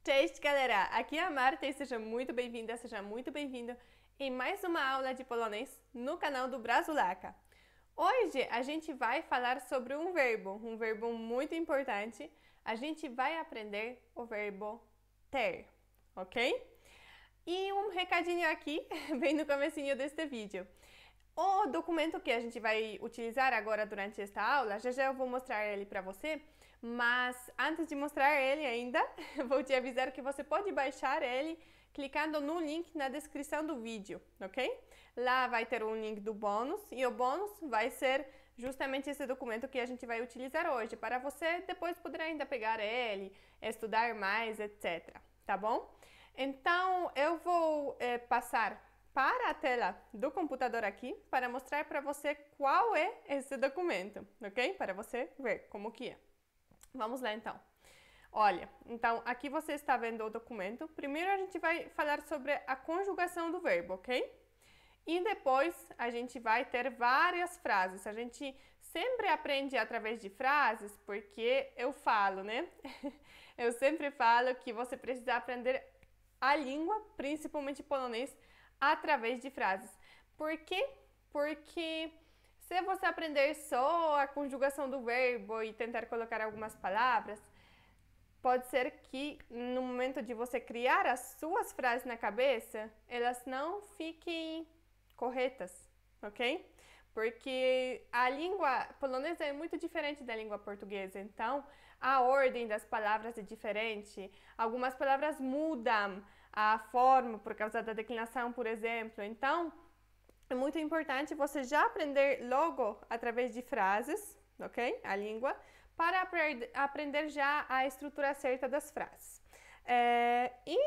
Cześć, galera! Aqui é a Marta e seja muito bem-vinda, seja muito bem-vindo em mais uma aula de polonês no canal do Brazulaca. Hoje a gente vai falar sobre um verbo muito importante. A gente vai aprender o verbo ter, ok? E um recadinho aqui, bem no comecinho deste vídeo. O documento que a gente vai utilizar agora durante esta aula, já eu vou mostrar ele para você, mas antes de mostrar ele ainda, vou te avisar que você pode baixar ele clicando no link na descrição do vídeo, ok? Lá vai ter um link do bônus e o bônus vai ser justamente esse documento que a gente vai utilizar hoje, para você depois poder ainda pegar ele, estudar mais, etc. Tá bom? Então, eu vou passar para a tela do computador aqui para mostrar para você qual é esse documento, ok? Para você ver como que é. Vamos lá então. Olha, então aqui você está vendo o documento. Primeiro a gente vai falar sobre a conjugação do verbo, ok? E depois a gente vai ter várias frases. A gente sempre aprende através de frases porque eu falo, né? Eu sempre falo que você precisa aprender a língua, principalmente polonês, através de frases. Por quê? Porque se você aprender só a conjugação do verbo e tentar colocar algumas palavras, pode ser que no momento de você criar as suas frases na cabeça, elas não fiquem corretas, ok? Porque a língua polonesa é muito diferente da língua portuguesa, então a ordem das palavras é diferente, algumas palavras mudam a forma por causa da declinação, por exemplo. Então, é muito importante você já aprender logo através de frases, ok? A língua, para aprender já a estrutura certa das frases. E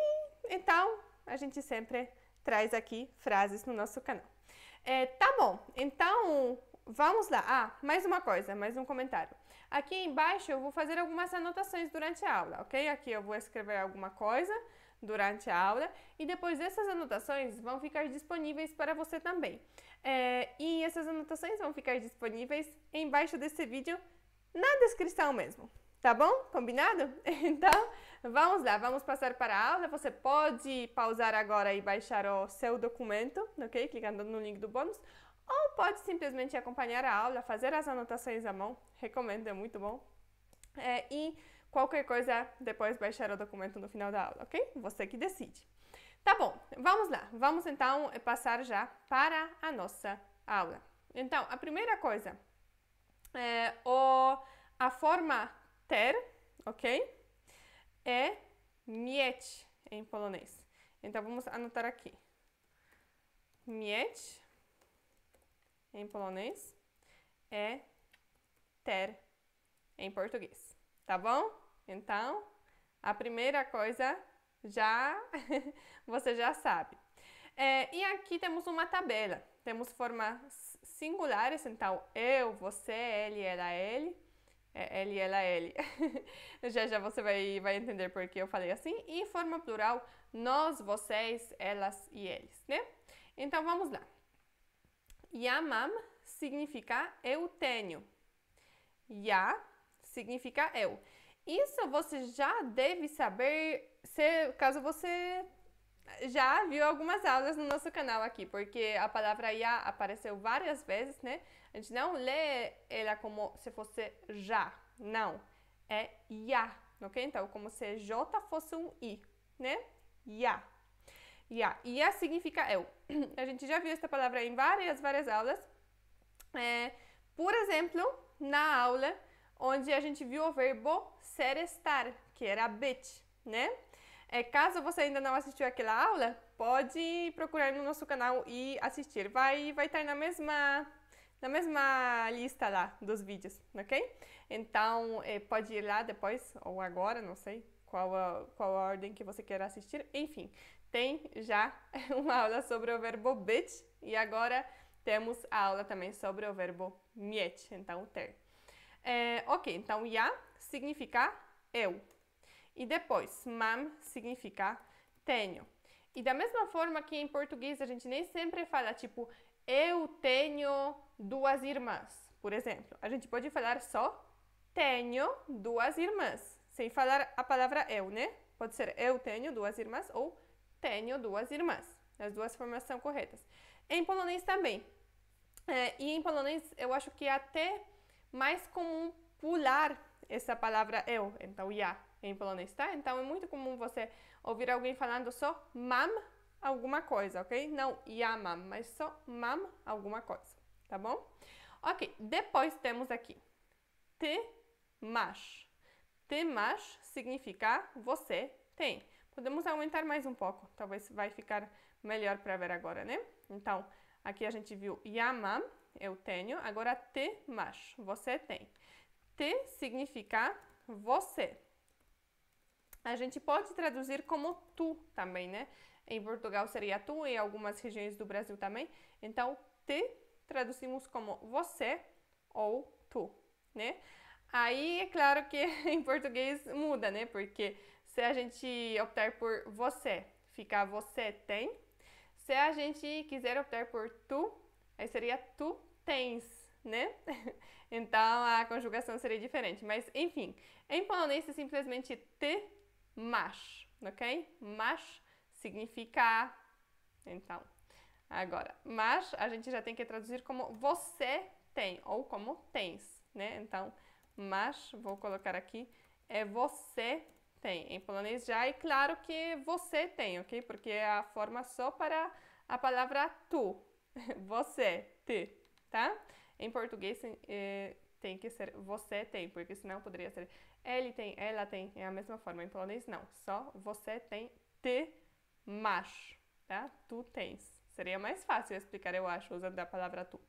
então, a gente sempre traz aqui frases no nosso canal. Tá bom, então vamos lá. Ah, mais uma coisa, mais um comentário. Aqui embaixo eu vou fazer algumas anotações durante a aula, ok? Aqui eu vou escrever alguma coisa durante a aula e depois essas anotações vão ficar disponíveis para você também. E essas anotações vão ficar disponíveis embaixo desse vídeo na descrição mesmo. Tá bom? Combinado? Então, vamos lá, vamos passar para a aula. Você pode pausar agora e baixar o seu documento, ok? Clicando no link do bônus. Ou pode simplesmente acompanhar a aula, fazer as anotações à mão. Recomendo, é muito bom. E qualquer coisa, depois baixar o documento no final da aula, ok? Você que decide. Tá bom, vamos lá. Vamos então passar já para a nossa aula. Então, a primeira coisa é a forma ter, ok? É mieć em polonês. Então, vamos anotar aqui. Mieć em polonês é ter em português, tá bom? Então, a primeira coisa você já sabe. E aqui temos uma tabela. Temos formas singulares, então eu, você, ele, ela, ele. Ele, ela, ele. já você vai entender por que eu falei assim. E forma plural, nós, vocês, elas e eles, né? Então vamos lá. Ja mam significa eu tenho. Ja significa eu. Isso você já deve saber, caso você já viu algumas aulas no nosso canal aqui, porque a palavra já apareceu várias vezes, né? A gente não lê ela como se fosse já, não. É já, ok? Então, como se J fosse um I, né? Já. Já. Já significa eu. A gente já viu essa palavra em várias aulas. Por exemplo, na aula onde a gente viu o verbo ser estar, que era być, né? Caso você ainda não assistiu aquela aula, pode procurar no nosso canal e assistir. Vai estar na mesma lista lá dos vídeos, ok? Então, pode ir lá depois, ou agora, não sei qual a ordem que você quer assistir. Enfim, tem já uma aula sobre o verbo być e agora temos a aula também sobre o verbo mieć, então ter. Ok, então ja significa eu. E depois, mam significa tenho. E da mesma forma que em português a gente nem sempre fala tipo eu tenho duas irmãs, por exemplo. A gente pode falar só tenho duas irmãs, sem falar a palavra eu, né? Pode ser eu tenho duas irmãs ou tenho duas irmãs. As duas formas são corretas. Em polonês também. E em polonês eu acho que é até mais comum pular essa palavra eu, então ja, em polonês, tá? Então é muito comum você ouvir alguém falando só mam alguma coisa, ok? Não ja mam, mas só mam alguma coisa, tá bom? Ok, depois temos aqui ty masz. Ty masz significa você tem. Podemos aumentar mais um pouco, talvez vai ficar melhor para ver agora, né? Então, aqui a gente viu ja mam, eu tenho, agora ty masz, você tem. Ty significa você. A gente pode traduzir como tu também, né? Em Portugal seria tu, em algumas regiões do Brasil também. Então, ty traduzimos como você ou tu, né? Aí é claro que em português muda, né? Porque se a gente optar por você, fica você tem. Se a gente quiser optar por tu, aí seria tu tens, né? Então a conjugação seria diferente. Mas enfim, em polonês é simplesmente ty masz, ok? Masz significa. Então, agora, masz a gente já tem que traduzir como você tem ou como tens, né? Então, masz, vou colocar aqui, é você tem. Em polonês já é claro que você tem, ok? Porque é a forma só para a palavra tu. Você, te, tá? Em português tem que ser você tem, porque senão poderia ser ele tem, ela tem. É a mesma forma. Em polonês não. Só você tem, ty masz, tá? Tu tens. Seria mais fácil explicar, eu acho, usando a palavra tu.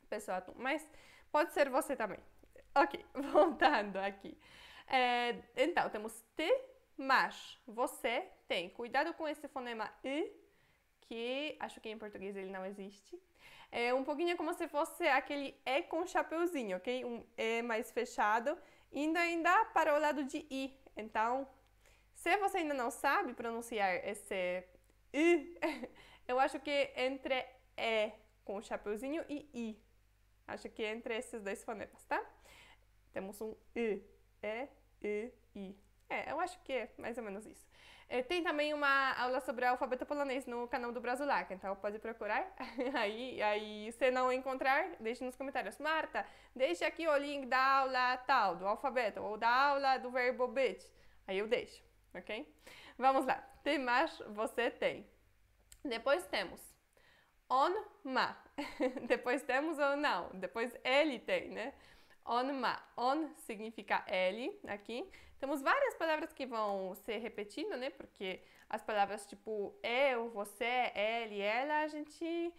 Pessoa tu. Mas pode ser você também. Ok, voltando aqui. Então, temos ty masz, você tem. Cuidado com esse fonema i, que acho que em português ele não existe. É um pouquinho como se fosse aquele e com chapeuzinho, ok? Um e mais fechado, indo ainda para o lado de i. Então, se você ainda não sabe pronunciar esse i, eu acho que entre e com chapeuzinho e i. Acho que entre esses dois fonemas, tá? Temos um i, i. Eu acho que é mais ou menos isso. Tem também uma aula sobre o alfabeto polonês no canal do Brasulac, então pode procurar. aí, se não encontrar, deixe nos comentários. Marta, deixe aqui o link da aula tal, do alfabeto, ou da aula do verbo być. Aí eu deixo, ok? Vamos lá. Ty masz, você tem. Depois temos on ma. Depois temos ou não. Depois ele tem, né? On ma. On significa ele, aqui. Temos várias palavras que vão se repetindo, né? Porque as palavras tipo eu, você, ele, ela, a gente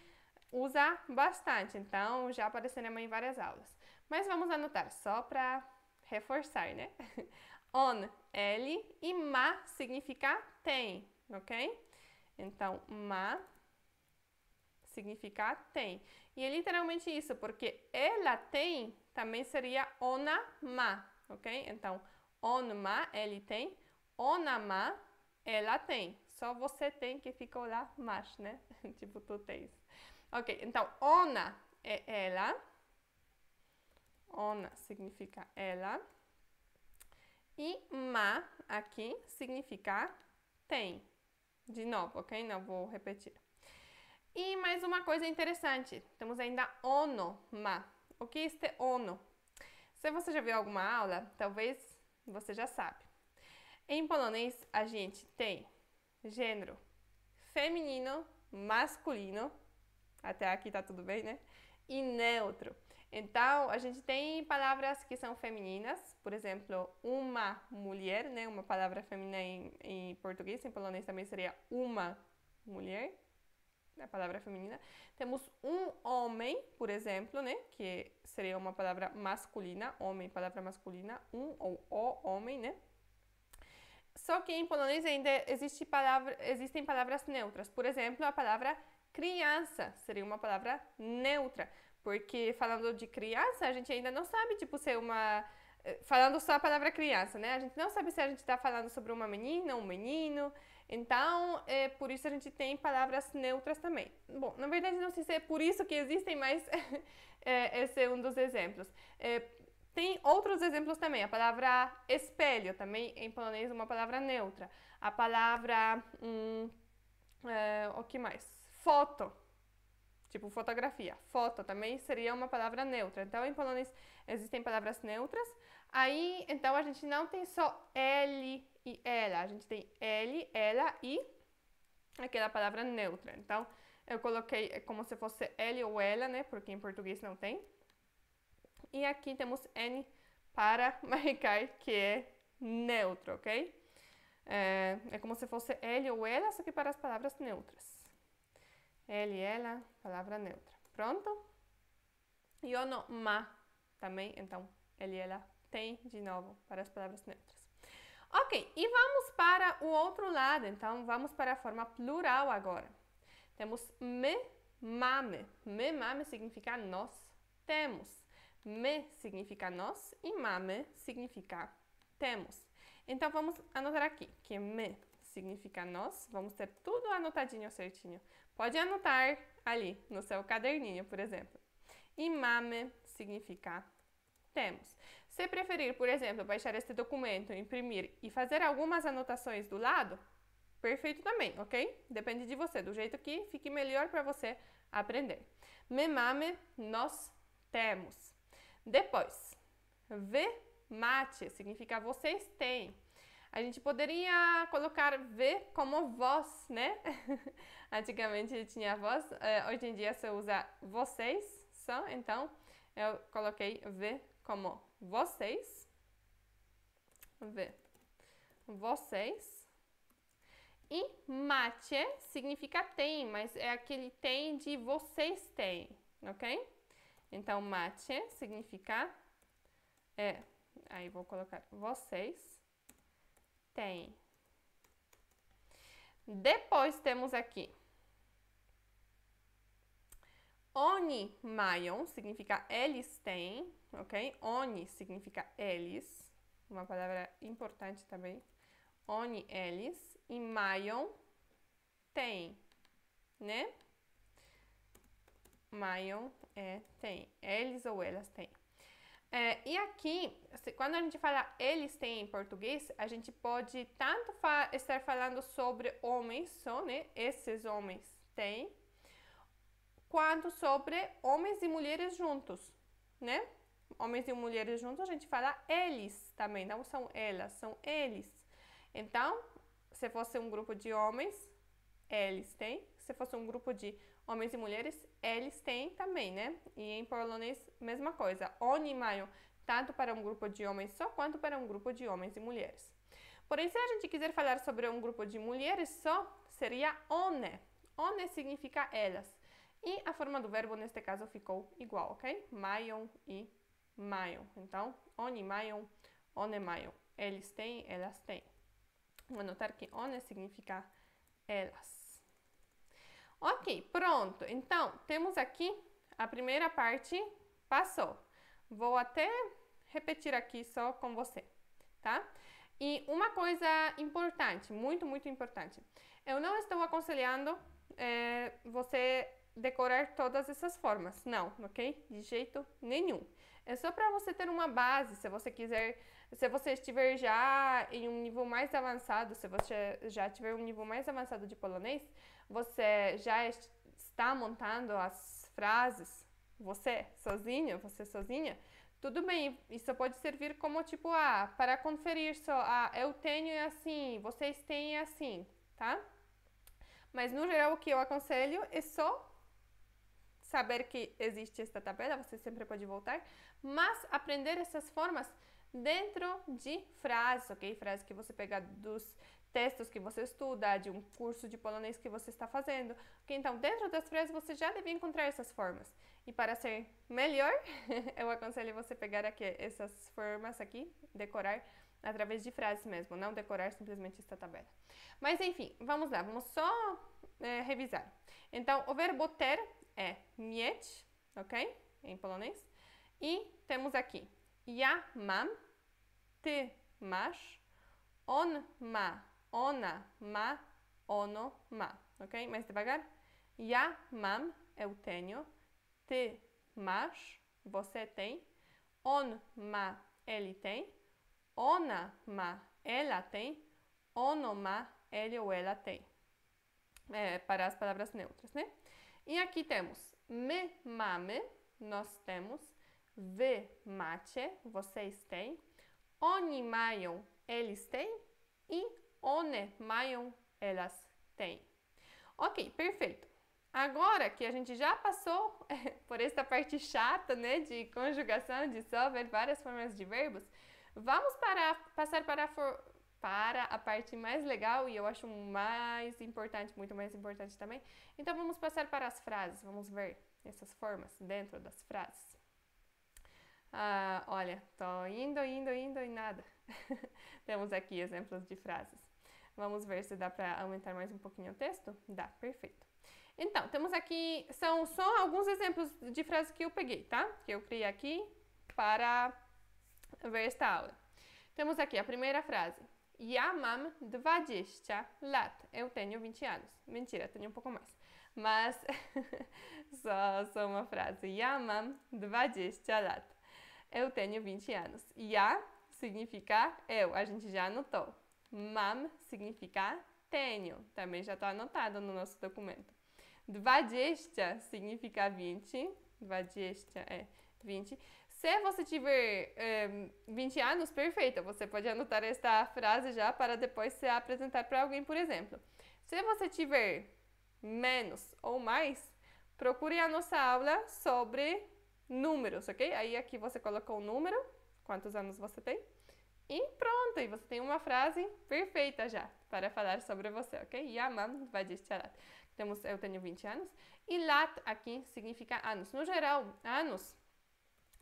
usa bastante. Então, já apareceram em várias aulas. Mas vamos anotar só para reforçar, né? On, ele, e ma significa tem, ok? Então, ma significa tem. E é literalmente isso, porque ela tem também seria ona ma, ok? Então, on ma, ele tem. Ona ma, ela tem. Só você tem que ficou lá mas, né? Tipo, tu tens. Ok, então, ona é ela. Ona significa ela. E ma, aqui, significa tem. De novo, ok? Não vou repetir. E mais uma coisa interessante. Temos ainda ono, ma. O que é este ono? Se você já viu alguma aula, talvez você já sabe. Em polonês, a gente tem gênero feminino, masculino, até aqui tá tudo bem, né? E neutro. Então, a gente tem palavras que são femininas, por exemplo, uma mulher, né? Uma palavra feminina em português, em polonês também seria uma mulher, a palavra feminina. Temos um homem, por exemplo, né? Que seria uma palavra masculina, homem, palavra masculina, um ou o homem, né? Só que em polonês ainda existem palavras neutras. Por exemplo, a palavra criança seria uma palavra neutra. Porque falando de criança, a gente ainda não sabe, tipo, ser uma... Falando só a palavra criança, né? A gente não sabe se a gente está falando sobre uma menina, um menino. Então, por isso a gente tem palavras neutras também. Bom, na verdade, não sei se é por isso que existem, mas esse é um dos exemplos. Tem outros exemplos também. A palavra espelho, também em polonês uma palavra neutra. A palavra, o que mais? Foto, tipo fotografia. Foto também seria uma palavra neutra. Então, em polonês existem palavras neutras. Aí, então, a gente não tem só ele e ela. A gente tem ele, ela e aquela palavra neutra. Então, eu coloquei como se fosse ele ou ela, né? Porque em português não tem. E aqui temos N para marcar que é neutro, ok? É como se fosse ele ou ela, só que para as palavras neutras. Ele, ela, palavra neutra. Pronto? E o no ma também, então, ele, ela, tem, de novo, para as palavras neutras. Ok, e vamos para o outro lado, então, vamos para a forma plural agora. Temos me, mame. Me, mame significa nós temos. Me significa nós e mame significa temos. Então, vamos anotar aqui que me significa nós. Vamos ter tudo anotadinho certinho. Pode anotar ali no seu caderninho, por exemplo. E mame significa temos. Se preferir, por exemplo, baixar este documento, imprimir e fazer algumas anotações do lado, perfeito também, ok? Depende de você, do jeito que fique melhor para você aprender. Me, mame, nós temos. Depois, ve, mate, significa vocês têm. A gente poderia colocar ve como vós, né? Antigamente tinha vós, hoje em dia se usa vocês só, então eu coloquei ve como vocês. Ve, vocês. E mate significa tem, mas é aquele tem de vocês têm, ok? Então, mate significa, aí vou colocar vocês têm. Depois temos aqui, oni mają significa eles têm, ok? Oni significa eles, uma palavra importante também. Oni, eles, e mają, tem, né? Mają tem, eles ou elas têm. E aqui, quando a gente fala eles têm em português, a gente pode tanto estar falando sobre homens só, né? Esses homens têm, quanto sobre homens e mulheres juntos, né? Homens e mulheres juntos, a gente fala eles também, não são elas, são eles. Então, se fosse um grupo de homens, eles têm. Se fosse um grupo de homens e mulheres, eles têm também, né? E em polonês, mesma coisa. Oni mają, tanto para um grupo de homens só, quanto para um grupo de homens e mulheres. Porém, se a gente quiser falar sobre um grupo de mulheres só, seria one. One significa elas. E a forma do verbo, neste caso, ficou igual, ok? Mają e mają. Então, oni mają, one mają. Eles têm, elas têm. Vou anotar que one significa elas. Ok, pronto. Então, temos aqui a primeira parte passou. Vou até repetir aqui só com você, tá? E uma coisa importante, muito, muito importante. Eu não estou aconselhando você decorar todas essas formas, não, ok? De jeito nenhum. É só para você ter uma base, se você quiser, se você estiver já em um nível mais avançado, se você já tiver um nível mais avançado de polonês, você já está montando as frases, você sozinha, tudo bem, isso pode servir como tipo, para conferir só, eu tenho assim, vocês têm assim, tá? Mas no geral o que eu aconselho é só saber que existe esta tabela, você sempre pode voltar, mas aprender essas formas dentro de frases, ok? Frases que você pega dos textos que você estuda, de um curso de polonês que você está fazendo. Okay? Então, dentro das frases você já deve encontrar essas formas. E para ser melhor, eu aconselho você pegar aqui essas formas aqui, decorar através de frases mesmo, não decorar simplesmente esta tabela. Mas enfim, vamos lá, vamos só revisar. Então, o verbo ter é mieć, ok? Em polonês. E temos aqui ja mam, ty masz, on ma, ona ma, ono ma, ok? Mais devagar. Ja mam, eu tenho. Ty masz, você tem. On ma, ele tem. Ona ma, ela tem. Ono ma, ele ou ela tem. Para as palavras neutras, né? E aqui temos me mame, nós temos. Wy macie, vocês têm. Oni mają, eles têm. E one mają, elas têm. Ok, perfeito. Agora que a gente já passou por essa parte chata, né, de conjugação, de só ver várias formas de verbos, vamos passar para a parte mais legal e eu acho mais importante, muito mais importante também. Então vamos passar para as frases, vamos ver essas formas dentro das frases. Olha, tô indo e nada. Temos aqui exemplos de frases. Vamos ver se dá para aumentar mais um pouquinho o texto? Dá, perfeito. Então, temos aqui, são só alguns exemplos de frases que eu peguei, tá? Que eu criei aqui para ver esta aula. Temos aqui a primeira frase. Ja mam 20 lat. Eu tenho 20 anos. Mentira, tenho um pouco mais. Mas só uma frase. Ja mam 20 lat. Eu tenho 20 anos. Ja significa eu, a gente já anotou. Mam significa tenho, também já está anotado no nosso documento. 20 significa 20, 20 é 20. Se você tiver 20 anos, perfeito, você pode anotar esta frase já para depois se apresentar para alguém, por exemplo. Se você tiver menos ou mais, procure a nossa aula sobre números, ok? Aí aqui você coloca o número, quantos anos você tem, e pronto, e você tem uma frase perfeita já para falar sobre você, ok? Ja mam 20 lat. Eu tenho 20 anos. E lat aqui significa anos. No geral, anos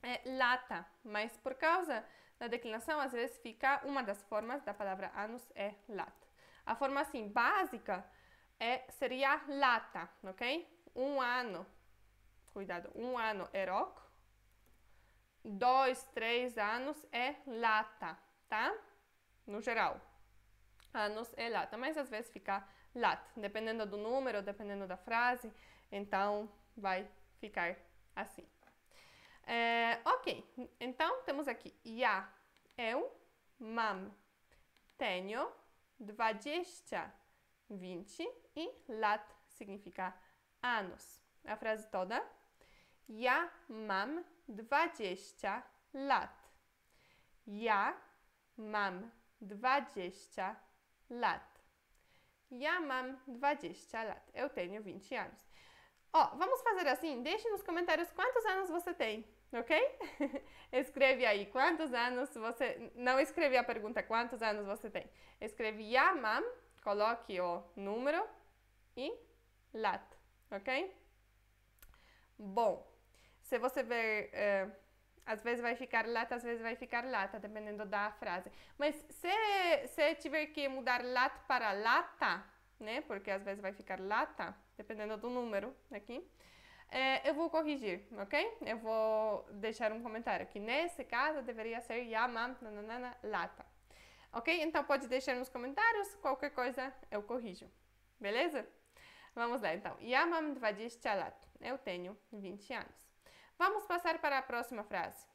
é lata, mas por causa da declinação, às vezes fica uma das formas da palavra anos é lat. A forma assim básica seria lata, ok? Um ano, cuidado, um ano é rok. 2, 3 anos é lata, tá? No geral, anos é lata, mas às vezes fica lat, dependendo do número, dependendo da frase, então vai ficar assim. Ok, então temos aqui ja, eu, mam, tenho, 20, 20 e lat significa anos. A frase toda. Ja mam 20 lat. Ja mam 20 lat. Ja mam 20 lat. Eu tenho 20 anos. Vamos fazer assim? Deixe nos comentários quantos anos você tem, ok? Escreve aí quantos anos você... Não escreve a pergunta quantos anos você tem. Escreve ja mam, coloque o número e lat, ok? Bom, se você ver... às vezes vai ficar lata, às vezes vai ficar lata, dependendo da frase. Mas se tiver que mudar lat para lata, né? Porque às vezes vai ficar lata, dependendo do número aqui. Eu vou corrigir, ok? Eu vou deixar um comentário que nesse caso deveria ser ja mam lata. Ok? Então pode deixar nos comentários, qualquer coisa eu corrijo. Beleza? Vamos lá então. Ja mam 20 lat. Eu tenho 20 anos. Vamos passar para a próxima frase.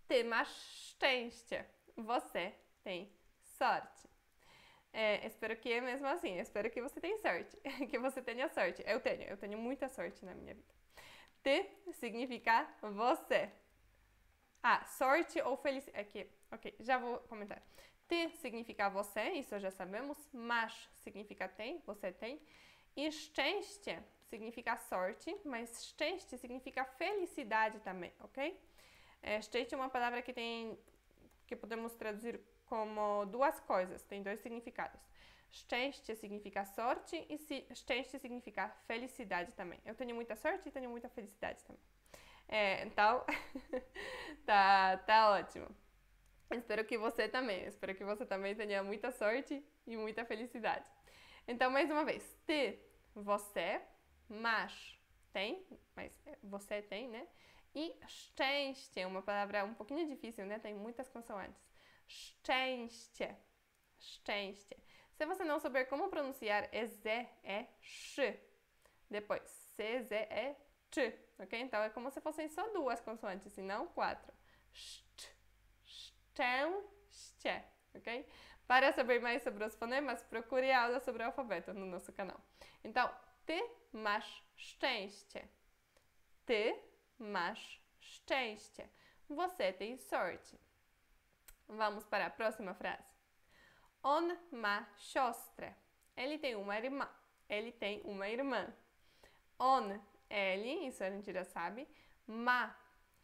Ty masz szczęście. Você tem sorte. Espero que é mesmo assim. Espero que você tenha sorte. Que você tenha sorte. Eu tenho muita sorte na minha vida. Ty significa você. Sorte ou felicidade. Aqui, ok, já vou comentar. Ty significa você, isso já sabemos. Masz significa tem, você tem. E szczęście significa sorte, mas szczęście significa felicidade também, ok? Szczęście é uma palavra que podemos traduzir como duas coisas, tem dois significados. Szczęście significa sorte e szczęście significa felicidade também. Eu tenho muita sorte e tenho muita felicidade também. Então, tá ótimo. Espero que você também tenha muita sorte e muita felicidade. Então, mais uma vez, ty, você, masz, tem, mas você tem, né? E szczęście é uma palavra um pouquinho difícil, né? Tem muitas consoantes. Szczęście, szczęście. Se você não souber como pronunciar, Z é sh. Depois, CZ é ok? Então é como se fossem só duas consoantes e não quatro. Estão, ste, ok? Para saber mais sobre os fonemas, procure a aula sobre o alfabeto no nosso canal. Então, ty masz szczęście. Ty masz szczęście. Você tem sorte. Vamos para a próxima frase. On ma siostrę. Ele tem uma irmã. Ele tem uma irmã. On, ele, isso a gente já sabe. Ma,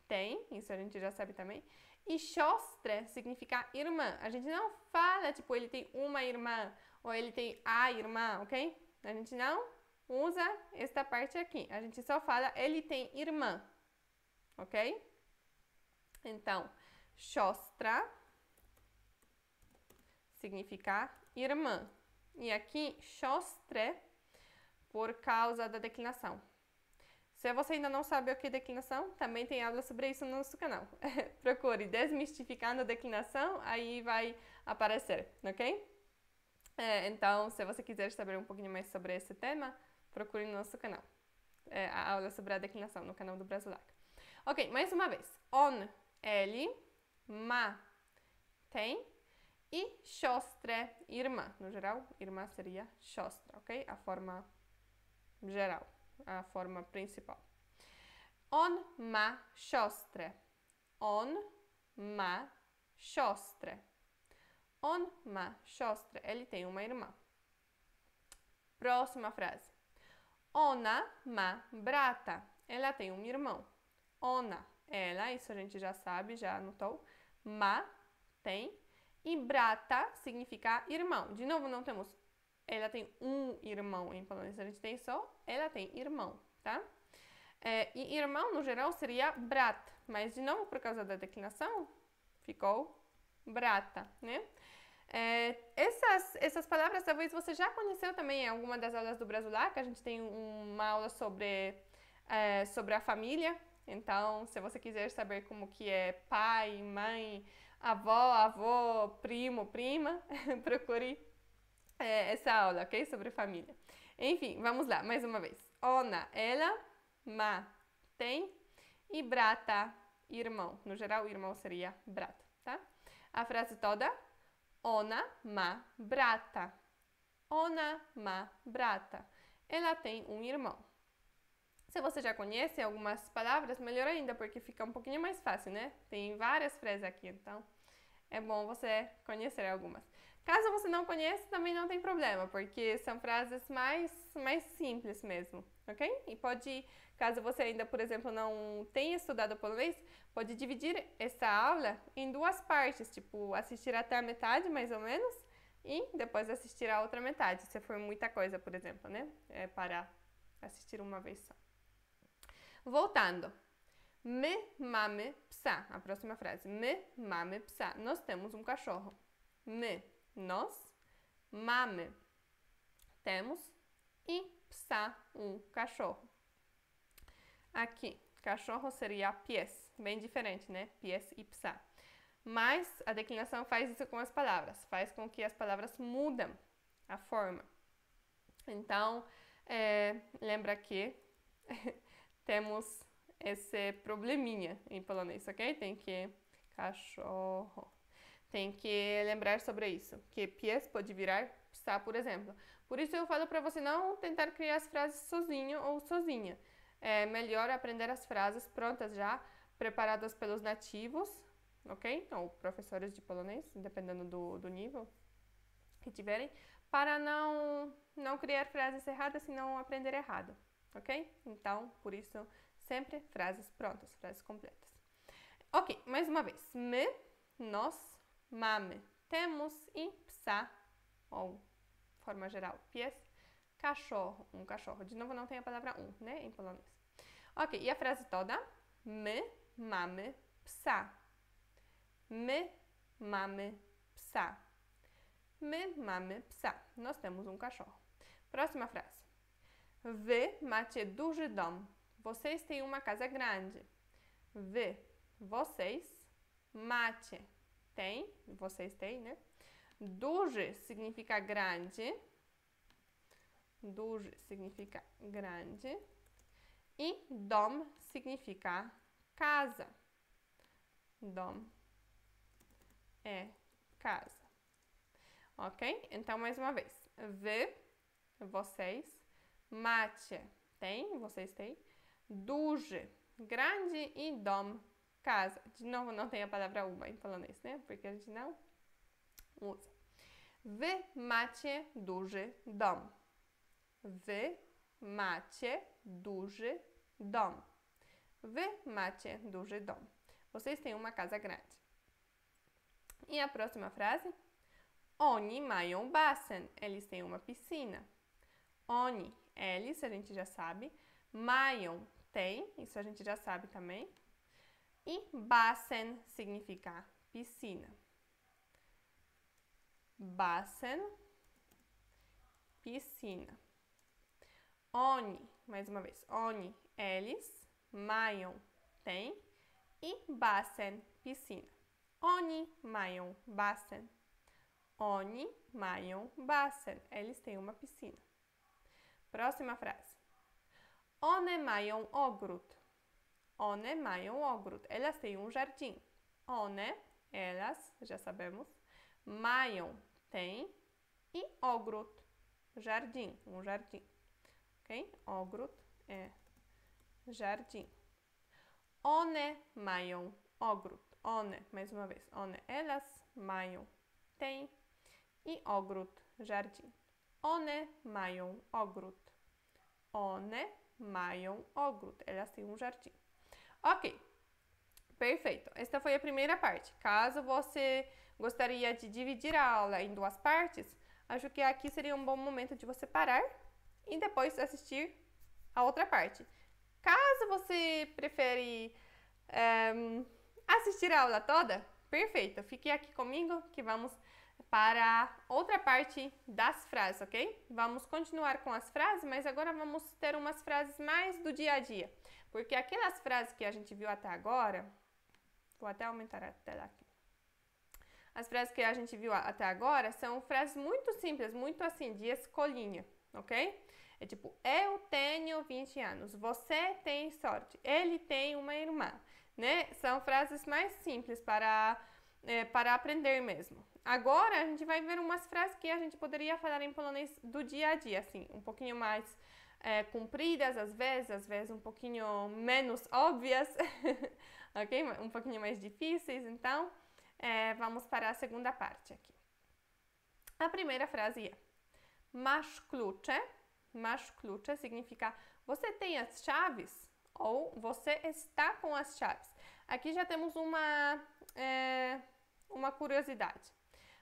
tem, isso a gente já sabe também. E siostra significa irmã. A gente não fala, tipo, ele tem uma irmã ou ele tem a irmã, ok? A gente não usa esta parte aqui. A gente só fala ele tem irmã, ok? Então, siostra significa irmã. E aqui, siostre, por causa da declinação. Se você ainda não sabe o que é declinação, também tem aula sobre isso no nosso canal. Procure Desmistificando a Declinação, aí vai aparecer, ok? Então, se você quiser saber um pouquinho mais sobre esse tema, procure no nosso canal. A aula sobre a declinação, no canal do Brasulac. Ok, mais uma vez. On, ele, ma, tem, e siostre, irmã. No geral, irmã seria siostra, ok? A forma geral. A forma principal. On ma siostrę. On ma siostrę. On ma siostrę. Ele tem uma irmã. Próxima frase. Ona ma brata. Ela tem um irmão. Ona, ela, isso a gente já sabe, já anotou. Ma, tem. E brata significa irmão. De novo, não temos ela tem um irmão em polonês, a gente tem só ela tem irmão, tá? E irmão, no geral, seria brat, mas de novo, por causa da declinação, ficou brata, né? Essas palavras talvez você já conheceu também em alguma das aulas do Brasulac, a gente tem uma aula sobre a família, então, se você quiser saber como que é pai, mãe, avó, primo, prima, procure essa aula, ok? Sobre família. Enfim, vamos lá, mais uma vez. Ona, ela, ma, tem, e brata, irmão. No geral, irmão seria brata, tá? A frase toda. Ona ma brata. Ona ma brata. Ela tem um irmão. Se você já conhece algumas palavras, melhor ainda, porque fica um pouquinho mais fácil, né? Tem várias frases aqui, então é bom você conhecer algumas. Caso você não conheça, também não tem problema, porque são frases mais simples mesmo, ok? E pode, caso você ainda, por exemplo, não tenha estudado polonês, pode dividir essa aula em duas partes, tipo, assistir até a metade, mais ou menos, e depois assistir a outra metade, se for muita coisa, por exemplo, né? Para assistir uma vez só. Voltando. My mamy psa. A próxima frase. My mamy psa. Nós temos um cachorro. My, nós. Mamy, temos. E psa, um cachorro. Aqui, cachorro seria pies. Bem diferente, né? Pies e psa. Mas a declinação faz isso com as palavras. Faz com que as palavras mudam a forma. Então, lembra que temos esse probleminha em polonês, ok? Tem que cachorro. Tem que lembrar sobre isso, que pies pode virar psa, por exemplo. Por isso eu falo para você não tentar criar as frases sozinho ou sozinha. É melhor aprender as frases prontas já, preparadas pelos nativos, ok? Ou professores de polonês, dependendo do nível que tiverem, para não criar frases erradas e não aprender errado, ok? Então, por isso, sempre frases prontas, frases completas. Ok, mais uma vez. My, nós, mamy, temos, e psa, ou forma geral, pies, cachorro, um cachorro. De novo, não tem a palavra né, em polonês. Ok, e a frase toda? My mamy psa. My mamy psa. My mamy psa. Nós temos um cachorro. Próxima frase. Wy macie duży dom. Vocês têm uma casa grande. Wy, vocês, macie, tem, vocês têm, né? Duży significa grande. Duży significa grande. E dom significa casa. Dom é casa. Ok? Então, mais uma vez. Wy, vocês. Macie, tem, vocês têm. Duży, grande. E dom, casa. De novo, não tem a palavra uma em polonês, né? Porque a gente não usa. Wy macie duży dom. Wy macie duży dom. Wy macie duży dom. Vocês têm uma casa grande. E a próxima frase? Oni mają basen. Eles têm uma piscina. Oni, eles, a gente já sabe. Mają, tem, isso a gente já sabe também. E basen significa piscina. Basen, piscina. Oni, mais uma vez. Oni, eles. Mają, tem. E basen, piscina. Oni mają basen. Oni mają basen. Eles têm uma piscina. Próxima frase. One mają ogród. One mają ogród. Elas têm um jardim. One, elas, já sabemos. Mają, tem. E ogród, jardim, um jardim. Ok? Ogród é jardim. One mają ogród. One, mais uma vez. One, elas. Mają, tem. E ogród, jardim. One mają ogród. One mają ogród. Elas têm um jardim. Ok. Perfeito. Esta foi a primeira parte. Caso você gostaria de dividir a aula em duas partes, acho que aqui seria um bom momento de você parar e depois assistir a outra parte. Caso você prefere assistir a aula toda, perfeito. Fique aqui comigo que vamos para outra parte das frases, ok? Vamos continuar com as frases, mas agora vamos ter umas frases mais do dia a dia. Porque aquelas frases que a gente viu até agora, vou até aumentar a tela aqui. As frases que a gente viu até agora são frases muito simples, muito assim, de escolinha, ok? É tipo, eu tenho 20 anos, você tem sorte, ele tem uma irmã, né? São frases mais simples para aprender mesmo. Agora, a gente vai ver umas frases que a gente poderia falar em polonês do dia a dia, assim, um pouquinho mais compridas, às vezes um pouquinho menos óbvias, ok? Um pouquinho mais difíceis, então, vamos para a segunda parte aqui. A primeira frase é masz klucze. Masz klucze significa você tem as chaves ou você está com as chaves. Aqui já temos uma curiosidade.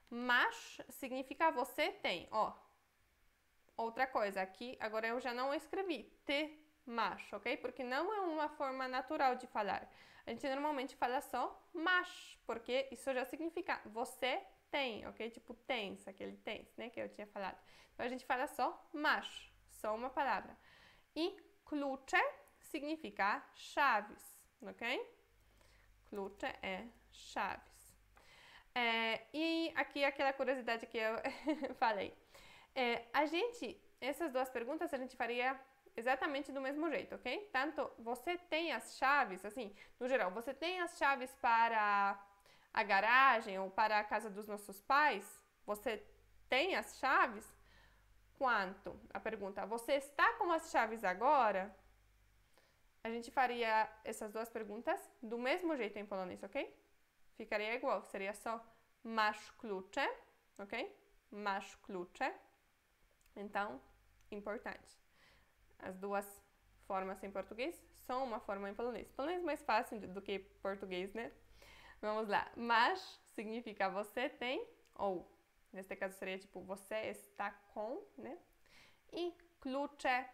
Masz significa você tem, ó. Outra coisa, aqui agora eu já não escrevi te masz, ok? Porque não é uma forma natural de falar. A gente normalmente fala só masz, porque isso já significa você tem, ok? Tipo tens, aquele tens, né? Que eu tinha falado. Então a gente fala só masz, só uma palavra. E klucze significa chaves, ok? Klucze é chaves. E aqui aquela curiosidade que eu falei. Essas duas perguntas a gente faria exatamente do mesmo jeito, ok? Tanto você tem as chaves, assim, no geral, você tem as chaves para a garagem ou para a casa dos nossos pais? Você tem as chaves? Quanto? A pergunta, você está com as chaves agora? A gente faria essas duas perguntas do mesmo jeito em polonês, ok? Ficaria igual, seria só masz klucze, ok? Masz klucze. Então, importante. As duas formas em português são uma forma em polonês. Polonês é mais fácil do que português, né? Vamos lá. Masz significa você tem, ou neste caso seria tipo você está com, né? E klucze,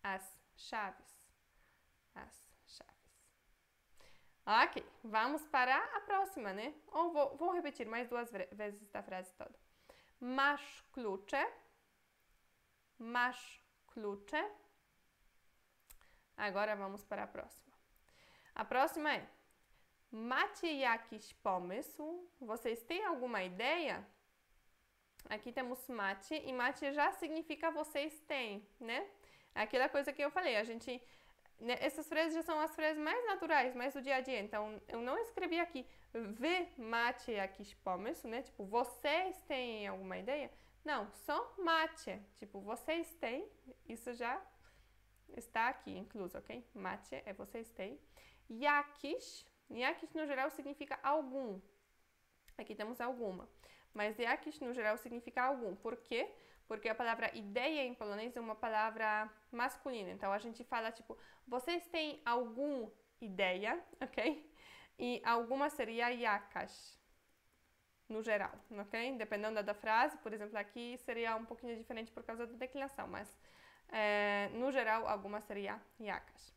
as chaves. As chaves. Ok, vamos para a próxima, né? Ou vou repetir mais duas vezes esta frase toda. Masz klucze. Masz klucze. Agora vamos para a próxima. A próxima é macie jakiś pomysł? Vocês têm alguma ideia? Aqui temos macie e macie já significa vocês têm, né? É aquela coisa que eu falei, a gente essas frases já são as frases mais naturais, mais do dia a dia. Então, eu não escrevi aqui wy macie jakiś pomysł, né? Tipo, vocês têm alguma ideia? Não, só macie. Tipo, vocês têm, isso já está aqui incluso, ok? Macie é vocês têm. Jakiś no geral significa algum. Aqui temos alguma. Mas jakiś no geral significa algum. Por quê? Porque a palavra ideia em polonês é uma palavra masculina. Então, a gente fala, tipo, vocês têm alguma ideia, ok? E alguma seria jakaś, no geral, ok? Dependendo da frase, por exemplo, aqui seria um pouquinho diferente por causa da declinação, mas no geral, alguma seria jakaś.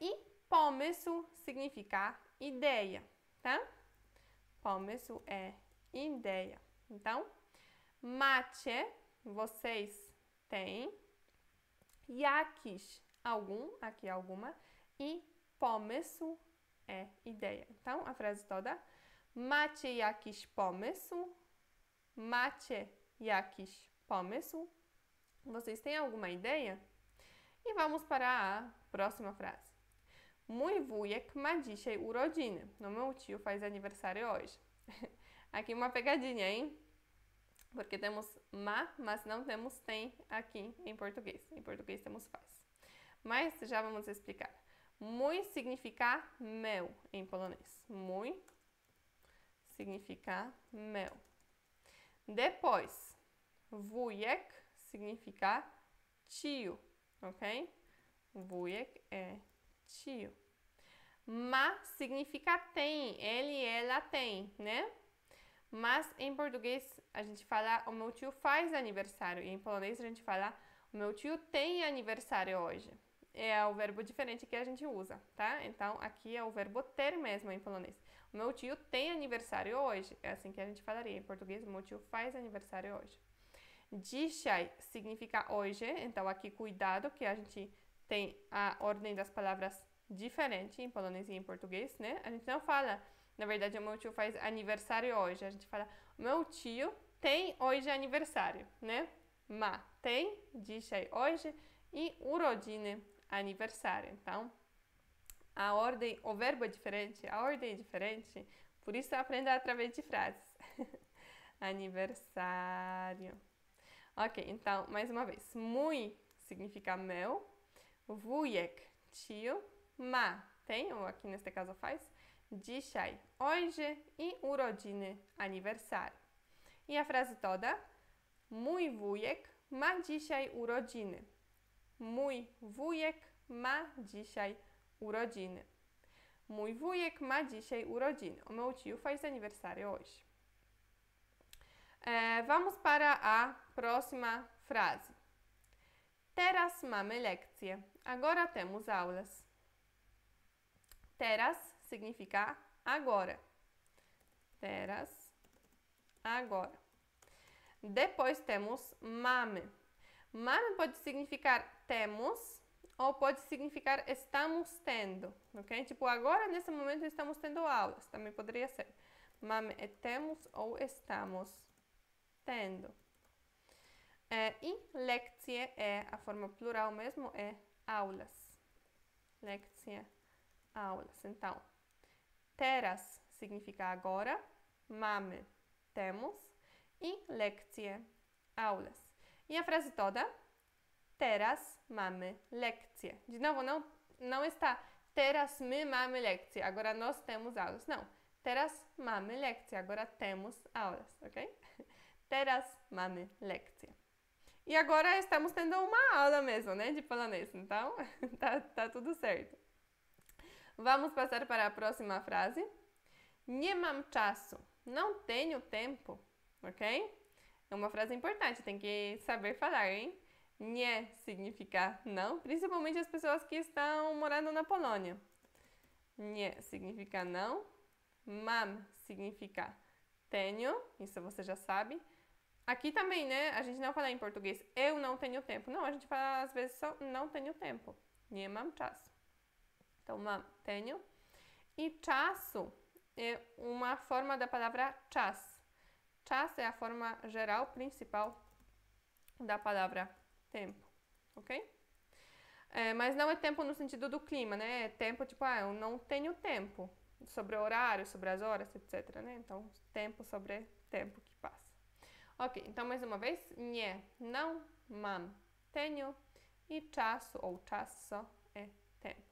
E pomysł significa ideia, tá? Pomysł é ideia. Então, macie, vocês têm, jakiś, algum, aqui alguma, e pomysł é ideia. Então, a frase toda, macie jakiś pomysł, macie jakiś pomysł, vocês têm alguma ideia? E vamos para a próxima frase. Mój wujek ma dzisiaj urodziny. No, meu tio faz aniversário hoje. Aqui uma pegadinha, hein? Porque temos ma, mas não temos tem aqui em português. Em português temos faz. Mas já vamos explicar. Mój significa meu em polonês. Mój significa meu. Depois, wujek significa tio, ok? Wujek é tio. Ma significa tem, ele e ela tem, né? Mas em português a gente fala o meu tio faz aniversário e em polonês a gente fala o meu tio tem aniversário hoje. É o verbo diferente que a gente usa, tá? Então aqui é o verbo ter mesmo em polonês. O meu tio tem aniversário hoje, é assim que a gente falaria em português, o meu tio faz aniversário hoje. Dzisiaj significa hoje, então aqui cuidado que a gente tem a ordem das palavras diferente em polonês e em português, né? A gente não fala, na verdade, o meu tio faz aniversário hoje. A gente fala, o meu tio tem hoje aniversário, né? Ma tem, dzisiaj hoje e urodziny, aniversário. Então, a ordem, o verbo é diferente, a ordem é diferente, por isso aprenda através de frases. Aniversário. Ok, então, mais uma vez. Mój significa meu, wujek, tio, ma, tem, ou aqui neste caso faz, dzisiaj, hoje e urodziny, aniversário. E a frase toda, mój wujek ma dzisiaj urodziny. Mój wujek ma dzisiaj urodziny. Mój wujek ma dzisiaj urodziny. O meu tio faz aniversário hoje. Vamos para a próxima frase. Teraz mamy lekcje. Agora temos aulas. Teraz significa agora. Teraz, agora. Depois temos mamy. Mamy pode significar temos ou pode significar estamos tendo, ok? Tipo, agora nesse momento estamos tendo aulas, também poderia ser. Mamy é temos ou estamos tendo. E lekcje é a forma plural mesmo, é aulas. Lekcje, aulas. Então, teraz significa agora, mamy, temos, e lekcje, aulas. E a frase toda, teraz mamy lekcje. De novo, não está teraz my mamy lekcje, agora nós temos aulas. Não, teraz mamy lekcje, agora temos aulas, ok? Teraz mamy lekcje. E agora estamos tendo uma aula mesmo, né, de polonês, então tá tudo certo. Vamos passar para a próxima frase. Nie mam czasu. Não tenho tempo, ok? É uma frase importante, tem que saber falar, hein? Nie significa não, principalmente as pessoas que estão morando na Polônia. Nie significa não. Mam significa tenho, isso você já sabe. Aqui também, né? A gente não fala em português, eu não tenho tempo. Não, a gente fala às vezes só não tenho tempo. Nie mam czasu. Então, mam, tenho. E czasu é uma forma da palavra czas. Czas é a forma geral principal da palavra tempo, ok? Mas não é tempo no sentido do clima, né? É tempo tipo, eu não tenho tempo. Sobre o horário, sobre as horas, etc, né? Então, tempo sobre tempo que passa. Ok, então mais uma vez. Nie, não, mam, tenho. E czasu ou czaso é tempo.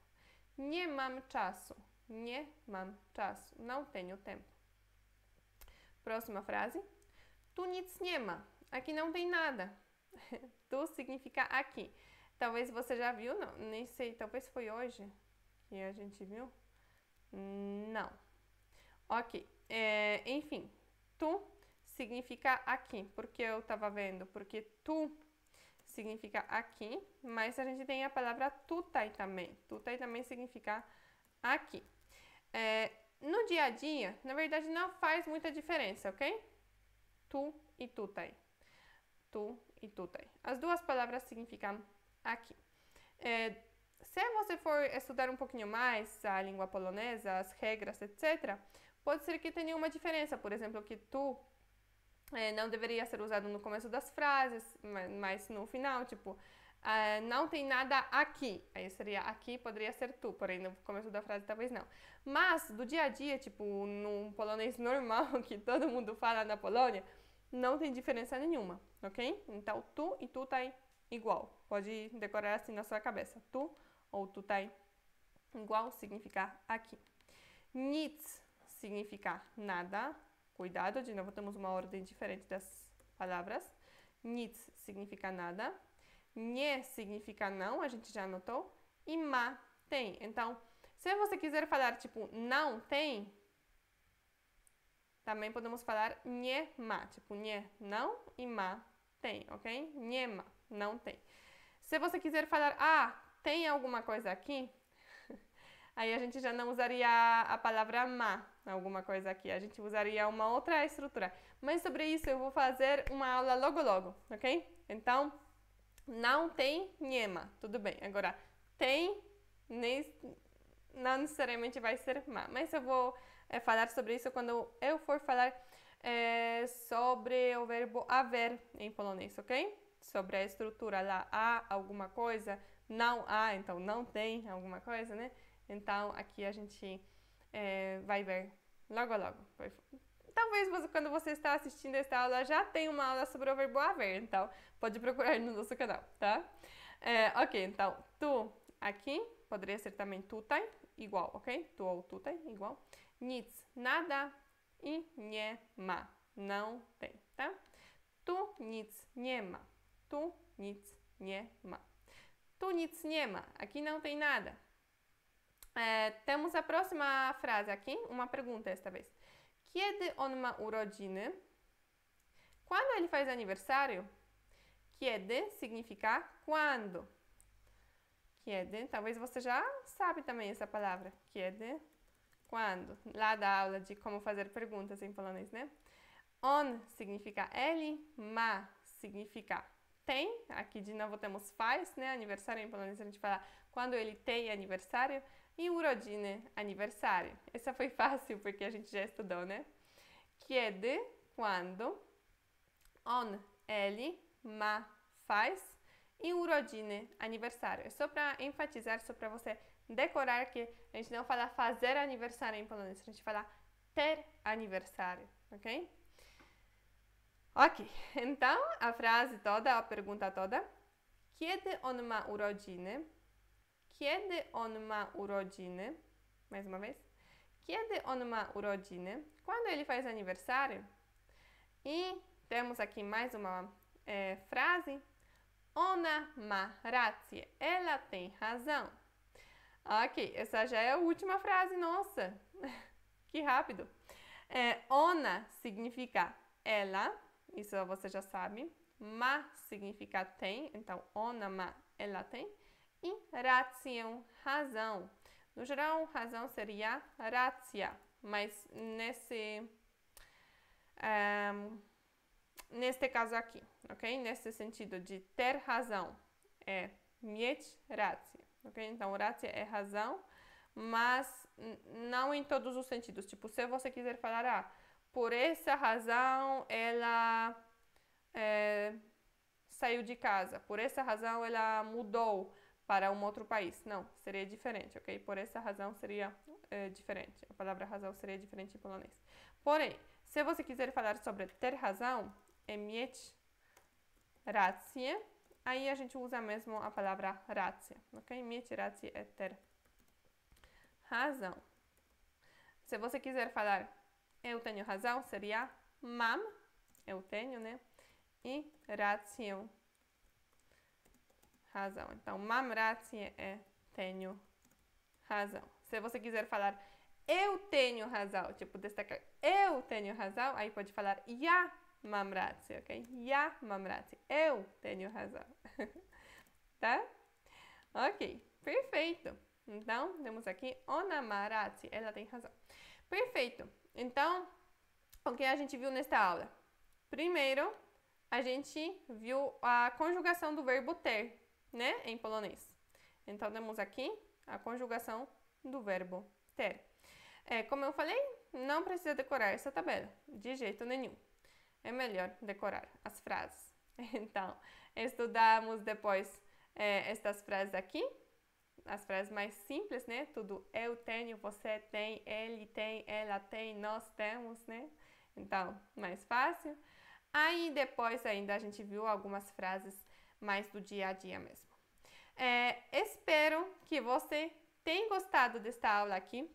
Nie mam czasu. Nie mam czasu. Não tenho tempo. Próxima frase. Tu nic nie ma. Aqui não tem nada. Tu significa aqui. Talvez você já viu, não, nem sei, talvez foi hoje que a gente viu. Não. Ok. Enfim, tu significa aqui. Porque eu tava vendo? Porque tu significa aqui, mas a gente tem a palavra tutai também. Tutai também significa aqui. No dia a dia, na verdade, não faz muita diferença, ok? Tu e tutai. Tu e tutai. As duas palavras significam aqui. Se você for estudar um pouquinho mais a língua polonesa, as regras, etc., pode ser que tenha uma diferença. Por exemplo, que tu não deveria ser usado no começo das frases, mas no final, tipo, não tem nada aqui. Aí seria aqui, poderia ser tu, porém no começo da frase talvez não. Mas do dia a dia, tipo, num polonês normal que todo mundo fala na Polônia, não tem diferença nenhuma, ok? Então, tu e tu tá igual. Pode decorar assim na sua cabeça. Tu ou tutai igual significa aqui. Nic significa nada. Cuidado, de novo temos uma ordem diferente das palavras. Nic significa nada. Nie significa não, a gente já anotou. E ma tem. Então, se você quiser falar tipo não tem, também podemos falar nie ma. Tipo, nie não e ma tem, ok? Nie ma, não tem. Se você quiser falar, tem alguma coisa aqui, aí a gente já não usaria a palavra ma, alguma coisa aqui. A gente usaria uma outra estrutura. Mas sobre isso eu vou fazer uma aula logo logo, ok? Então, não tem nie ma, tudo bem. Agora, tem, não necessariamente vai ser ma. Mas eu vou falar sobre isso quando eu for falar sobre o verbo haver em polonês, ok? Sobre a estrutura lá, há alguma coisa, não há, então não tem alguma coisa, né? Então, aqui a gente vai ver logo logo. Talvez quando você está assistindo esta aula já tenha uma aula sobre o verbo haver, então pode procurar no nosso canal, tá? Ok, então, tu aqui, poderia ser também tutai, igual, ok? Tu ou tutai, igual. Nic, nada. E nie ma, não tem, tá? Tu nic nie ma. Tu nic nie ma. Tu nic nie ma. Aqui não tem nada. Temos a próxima frase aqui, uma pergunta esta vez. Kiedy on ma urodziny? Quando ele faz aniversário? Kiedy significa quando. Kiedy, talvez você já sabe também essa palavra. Kiedy, quando. Lá da aula de como fazer perguntas em polonês, né? On significa ele, ma significa tem. Aqui de novo temos faz, né? Aniversário em polonês a gente fala quando ele tem aniversário. E urodziny, aniversário. Essa foi fácil porque a gente já estudou, né? Kiedy, quando. On, ele, ma, faz. E urodziny, aniversário. É só para enfatizar, só para você decorar que a gente não fala fazer aniversário em polonês, a gente fala ter aniversário, ok? Ok, então a frase toda, a pergunta toda. Kiedy on ma urodziny? Kiedy on ma urodziny? Mais uma vez. Kiedy on ma urodziny? Quando ele faz aniversário? E temos aqui mais uma frase. Ona ma rację. Ela tem razão. Ok, essa já é a última frase, nossa. Que rápido. Ona significa ela. Isso você já sabe. Ma significa tem. Então, ona ma, ela tem. E rację, razão. No geral, razão seria racja, mas neste caso aqui, ok? Nesse sentido de ter razão, é mieć rację, ok? Então, racja é razão, mas não em todos os sentidos. Tipo, se você quiser falar, por essa razão ela saiu de casa, por essa razão ela mudou para um outro país. Não, seria diferente, ok? Por essa razão seria diferente. A palavra razão seria diferente em polonês. Porém, se você quiser falar sobre ter razão, é mieć rację. Aí a gente usa mesmo a palavra racja, ok? Mieć rację é ter razão. Se você quiser falar eu tenho razão, seria mam, eu tenho, né? E rację, razão. Então, mam rację é tenho razão. Se você quiser falar eu tenho razão, tipo destacar eu tenho razão, aí pode falar ja mam rację, ok? Ja mam rację, eu tenho razão. Tá? Ok, perfeito. Então, temos aqui ona ma rację, ela tem razão. Perfeito. Então, o que a gente viu nesta aula? Primeiro, a gente viu a conjugação do verbo ter, né, em polonês. Então, temos aqui a conjugação do verbo ter. Como eu falei, não precisa decorar essa tabela, de jeito nenhum. É melhor decorar as frases. Então, estudamos depois estas frases aqui, as frases mais simples, né? Tudo eu tenho, você tem, ele tem, ela tem, nós temos, né? Então, mais fácil. Aí depois ainda a gente viu algumas frases mais do dia a dia mesmo. Espero que você tenha gostado desta aula aqui.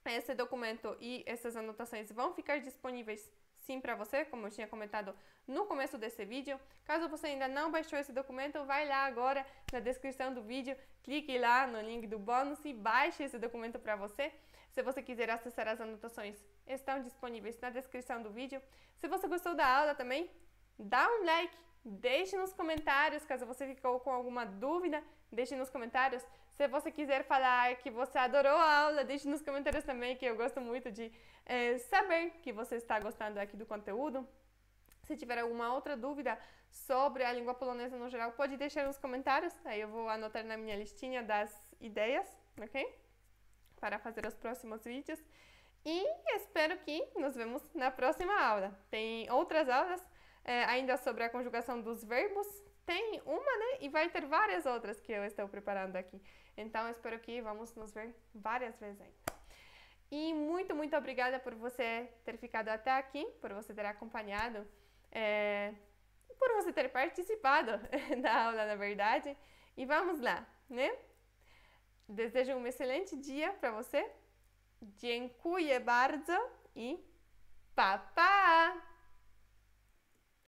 Esse documento e essas anotações vão ficar disponíveis sim para você, como eu tinha comentado no começo desse vídeo. Caso você ainda não baixou esse documento, vai lá agora na descrição do vídeo, clique lá no link do bônus e baixe esse documento para você. Se você quiser acessar as anotações, estão disponíveis na descrição do vídeo. Se você gostou da aula também, dá um like, deixe nos comentários, caso você ficou com alguma dúvida, deixe nos comentários. Se você quiser falar que você adorou a aula, deixe nos comentários também, que eu gosto muito de saber que você está gostando aqui do conteúdo. Se tiver alguma outra dúvida sobre a língua polonesa no geral, pode deixar nos comentários, aí eu vou anotar na minha listinha das ideias, ok? Para fazer os próximos vídeos. E espero que nos vemos na próxima aula. Tem outras aulas ainda sobre a conjugação dos verbos. Tem uma, né? E vai ter várias outras que eu estou preparando aqui. Então, espero que vamos nos ver várias vezes ainda. E muito, muito obrigada por você ter ficado até aqui, por você ter acompanhado, por você ter participado da aula, na verdade. E vamos lá, né? Desejo um excelente dia para você. Dziękuję bardzo i pa, pa!